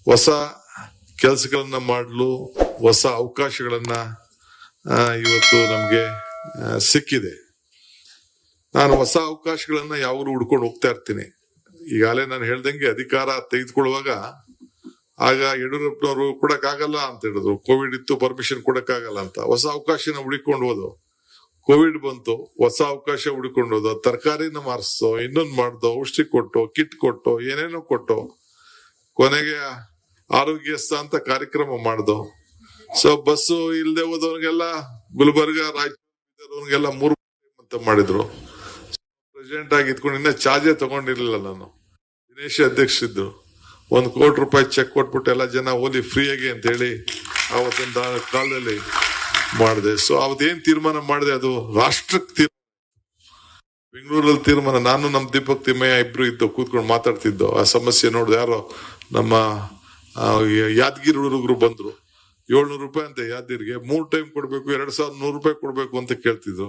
ಹೊಸ ಕೆಲಸಗಳನ್ನ ಮಾಡಲು ಹೊಸ ಅವಕಾಶಗಳನ್ನ ಇವತ್ತು ನಮ್ಗೆ ಸಿಕ್ಕಿದೆ. ನಾನು ಹೊಸ ಅವಕಾಶಗಳನ್ನ ಯಾವಾಗಲೂ ಹುಡ್ಕೊಂಡು ಹೋಗ್ತಾ ಇರ್ತೀನಿ. ಈಗಾಗಲೇ ನಾನು ಹೇಳ್ದಂಗೆ ಅಧಿಕಾರ ತೆಗೆದುಕೊಳ್ಳುವಾಗ ಆಗ ಯಡಿಯೂರಪ್ಪನವರು ಕೊಡಕ್ಕಾಗಲ್ಲ ಅಂತ ಹೇಳಿದ್ರು. ಕೋವಿಡ್ ಇತ್ತು, ಪರ್ಮಿಷನ್ ಕೊಡಕ್ಕಾಗಲ್ಲ ಅಂತ. ಹೊಸ ಅವಕಾಶನ ಹುಡುಕೊಂಡು ಹೋದು. ಕೋವಿಡ್ ಬಂತು, ಹೊಸ ಅವಕಾಶ ಹುಡುಕೊಂಡು ಹೋದ. ತರಕಾರಿನ ಮಾರಿಸ್ತೋ, ಇನ್ನೊಂದು ಮಾಡ್ದೋ, ಔಷಧಿ ಕೊಟ್ಟು, ಕಿಟ್ ಕೊಟ್ಟು, ಏನೇನೋ ಕೊಟ್ಟು, ಕೊನೆಗೆ ಆರೋಗ್ಯಸ್ಥ ಅಂತ ಕಾರ್ಯಕ್ರಮ ಮಾಡ್ದೋ. ಸೊ ಬಸ್ಸು ಇಲ್ಲದೆ ಹೋದವ್ರಿಗೆಲ್ಲ ಗುಲ್ಬರ್ಗ, ರಾಯಚೂರಿಗೆಲ್ಲ 3 ಅಂತ ಮಾಡಿದ್ರು. ಪ್ರೆಸಿಡೆಂಟ್ ಆಗಿ ಇದ್ಕೊಂಡು ಇನ್ನ ಚಾರ್ಜೇ ತಗೊಂಡಿರ್ಲಿಲ್ಲ ನಾನು. ದಿನೇಶ್ ಅಧ್ಯಕ್ಷರಿದ್ರು. 1 ಕೋಟಿ ರೂಪಾಯಿ ಚೆಕ್ ಕೊಟ್ಬಿಟ್ಟು ಎಲ್ಲ ಜನ ಓದಿ ಫ್ರೀಯಾಗಿ ಅಂತ ಹೇಳಿ ಆವತ್ತಿನ ಕಾಲದಲ್ಲಿ ಮಾಡಿದೆ. ಸೊ ಅವತ್ತೇನ್ ತೀರ್ಮಾನ ಮಾಡಿದೆ ಅದು ರಾಷ್ಟ್ರಕ್ಕೆ ತೀರ್ಮಾನ. ಬೆಂಗಳೂರಲ್ಲಿ ತೀರ್ಮಾನ. ನಾನು ನಮ್ ದೀಪಕ್ ತಿಮ್ಮಯ್ಯ ಇಬ್ರು ಇದ್ದು ಕೂತ್ಕೊಂಡು ಮಾತಾಡ್ತಿದ್ದೋ. ಆ ಸಮಸ್ಯೆ ನೋಡಿದೆ. ಯಾರೋ ನಮ್ಮ ಯಾದಗಿರಿ ಹುಡುಗರು ಬಂದ್ರು. 700 ರೂಪಾಯಿ ಅಂತ ಯಾದಗಿರಿಗೆ 3 ಟೈಮ್ ಕೊಡ್ಬೇಕು, 2100 ರೂಪಾಯಿ ಕೊಡ್ಬೇಕು ಅಂತ ಕೇಳ್ತಿದ್ರು.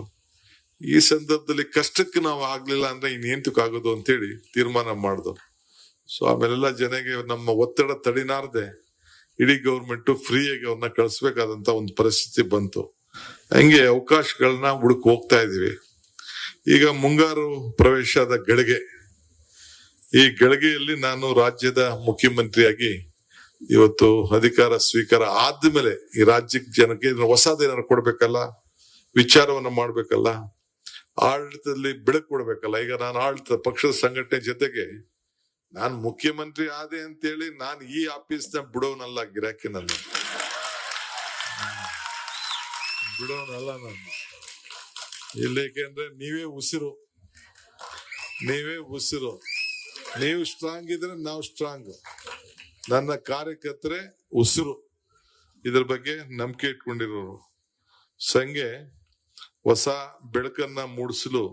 ಈ ಸಂದರ್ಭದಲ್ಲಿ ಕಷ್ಟಕ್ಕೆ ನಾವು ಆಗ್ಲಿಲ್ಲ ಅಂದ್ರೆ ಇನ್ನೇಂತಕ್ಕಾಗೋದು ಅಂತೇಳಿ ತೀರ್ಮಾನ ಮಾಡ್ದು. ಸೊ ಆಮೇಲೆಲ್ಲ ಜನಗೆ ನಮ್ಮ ಒತ್ತಡ ತಡಿನಾರ್ದೆ ಇಡೀ ಗೌರ್ಮೆಂಟ್ ಫ್ರೀಯಾಗಿ ಅವ್ರನ್ನ ಕಳಿಸ್ಬೇಕಾದಂತ ಒಂದು ಪರಿಸ್ಥಿತಿ ಬಂತು. ಹಂಗೆ ಅವಕಾಶಗಳನ್ನ ಹುಡುಕ್ ಹೋಗ್ತಾ ಇದೀವಿ. ಈಗ ಮುಂಗಾರು ಪ್ರವೇಶದ ಗಳಿಗೆ, ಈ ಗಳಿಗೆಯಲ್ಲಿ ನಾನು ರಾಜ್ಯದ ಮುಖ್ಯಮಂತ್ರಿಯಾಗಿ ಇವತ್ತು ಅಧಿಕಾರ ಸ್ವೀಕಾರ ಆದ್ಮೇಲೆ ಈ ರಾಜ್ಯಕ್ಕೆ ಜನಕ್ಕೆ ಹೊಸದೇನಾದ್ರು ಕೊಡ್ಬೇಕಲ್ಲ, ವಿಚಾರವನ್ನ ಮಾಡ್ಬೇಕಲ್ಲ, ಆಡಳಿತದಲ್ಲಿ ಬೆಳಕು ಕೊಡ್ಬೇಕಲ್ಲ. ಈಗ ನಾನು ಆಡಳಿತ ಪಕ್ಷದ ಸಂಘಟನೆ ಜೊತೆಗೆ ನಾನ್ ಮುಖ್ಯಮಂತ್ರಿ ಆದೆ ಅಂತೇಳಿ ನಾನು ಈ ಆಫೀಸ್ನ ಬಿಡೋನಲ್ಲ, ಗಿರಾಕಿ ನನ್ನ ಬಿಡೋನಲ್ಲ ನಾನು. ಇಲ್ಲೇಕೆಂದ್ರೆ ನೀವೇ ಉಸಿರು, ನೀವು ಸ್ಟ್ರಾಂಗ್ ಇದ್ರೆ ನಾವು ಸ್ಟ್ರಾಂಗ್. ನನ್ನ ಕಾರ್ಯಕರ್ತರೆ ಉಸಿರು. ಇದ್ರ ಬಗ್ಗೆ ನಂಬಿಕೆ ಇಟ್ಕೊಂಡಿರೋರು. ಸಂಘೆ ಹೊಸ ಬೆಳಕನ್ನ ಮೂಡಿಸಲು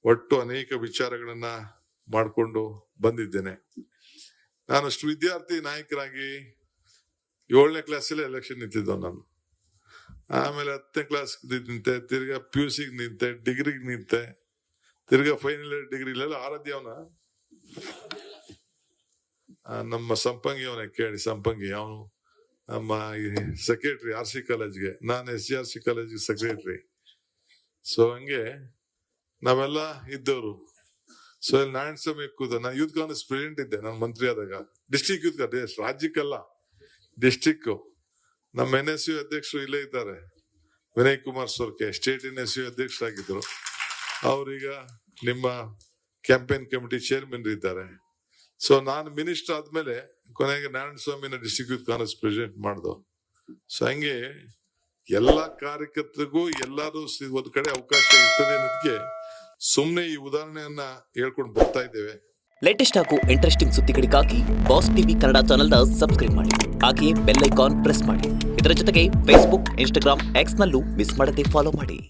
ಒಟ್ಟು ಅನೇಕ ವಿಚಾರಗಳನ್ನ ಮಾಡಿಕೊಂಡು ಬಂದಿದ್ದೇನೆ. ನಾನಷ್ಟು ವಿದ್ಯಾರ್ಥಿ ನಾಯಕರಾಗಿ 7ನೇ ಕ್ಲಾಸಲ್ಲಿ ಎಲೆಕ್ಷನ್ ನಿಂತಿದ್ದ ನಾನು. ಆಮೇಲೆ 10ನೇ ಕ್ಲಾಸ್ ನಿಂತೆ, ತಿರ್ಗಾ PUC ನಿಂತೆ, ಡಿಗ್ರಿಗೆ ನಿಂತೆ, ತಿರ್ಗಾ ಫೈನಲ್ ಇಯರ್ ಡಿಗ್ರಿಲೆಲ್ಲ ಆರಾಧ್ಯವನ ನಮ್ಮ ಸಂಪಂಗಿ ಅವನೇ ಕೇಳಿ. ಸಂಪಂಗಿ ಅವನು ನಮ್ಮ ಸೆಕ್ರೆಟರಿ RC ಕಾಲೇಜ್ಗೆ, ನಾನು SGRC ಕಾಲೇಜ್ಗೆ ಸೆಕ್ರೆಟರಿ. ಸೊ ಹಂಗೆ ನಾವೆಲ್ಲ ಇದ್ದವರು. ಸೊ ಇಲ್ಲಿ ನಾರಾಯಣ ಸ್ವಾಮಿ ಕೂತ, ನಾನು ಯೂತ್ ಕಾಂಗ್ರೆಸ್ ಪ್ರೆಸಿಡೆಂಟ್ ಇದ್ದೆ ನಾನು ಮಂತ್ರಿ ಆದಾಗ. ಡಿಸ್ಟ್ರಿಕ್ಟ್ ಯೂತ್ ಕಾಂಗ್ರೆಸ್, ರಾಜ್ಯಕ್ಕಲ್ಲ, ಡಿಸ್ಟ್ರಿಕ್ಟ್. ನಮ್ಮ NSU ಅಧ್ಯಕ್ಷರು ಇಲ್ಲೇ ಇದ್ದಾರೆ, ವಿನಯ್ ಕುಮಾರ್ ಸೋರ್ಕೆ, ಸ್ಟೇಟ್ NSU ಅಧ್ಯಕ್ಷರಾಗಿದ್ರು. ಅವ್ರೀಗ ನಿಮ್ಮ ಕ್ಯಾಂಪೇನ್ ಕಮಿಟಿ ಚೇರ್ಮನ್ ಇದ್ದಾರೆ. ಸೊ ನಾನು ಮಿನಿಸ್ಟರ್ ಆದ್ಮೇಲೆ ಕೊನೆಗೆ ನಾರಾಯಣ ಸ್ವಾಮಿನ ಡಿಸ್ಟ್ರಿಕ್ಟ್ ಯೂತ್ ಕಾಂಗ್ರೆಸ್ ಪ್ರೆಸಿಡೆಂಟ್ ಮಾಡ್ದು. ಸೊ ಹಂಗೆ ಎಲ್ಲಾ ಕಾರ್ಯಕರ್ತರಿಗೂ ಎಲ್ಲಾರು ಒಂದ್ ಕಡೆ ಅವಕಾಶ ಇರ್ತದೆ ಅನ್ನೋದಕ್ಕೆ ಸುಮ್ನೆ ಈ ಉದಾಹರಣೆಯನ್ನ ಹೇಳ್ಕೊಂಡು ಬರ್ತಾ ಇದ್ದೇವೆ. ಲೇಟೆಸ್ಟ್ ಹಾಗೂ ಇಂಟ್ರೆಸ್ಟಿಂಗ್ ಸುದ್ದಿಗಳಿಗಾಗಿ ಬಾಸ್ ಟಿವಿ ಕನ್ನಡ ಚಾನೆಲ್ನ ಸಬ್ಸ್ಕ್ರೈಬ್ ಮಾಡಿ. ಹಾಗೆಯೇ ಬೆಲ್ ಐಕಾನ್ ಪ್ರೆಸ್ ಮಾಡಿ. ಇದರ ಜೊತೆಗೆ ಫೇಸ್ಬುಕ್, ಇನ್ಸ್ಟಾಗ್ರಾಮ್, ಎಕ್ಸ್ ನಲ್ಲೂ ಮಿಸ್ ಮಾಡದೆ ಫಾಲೋ ಮಾಡಿ.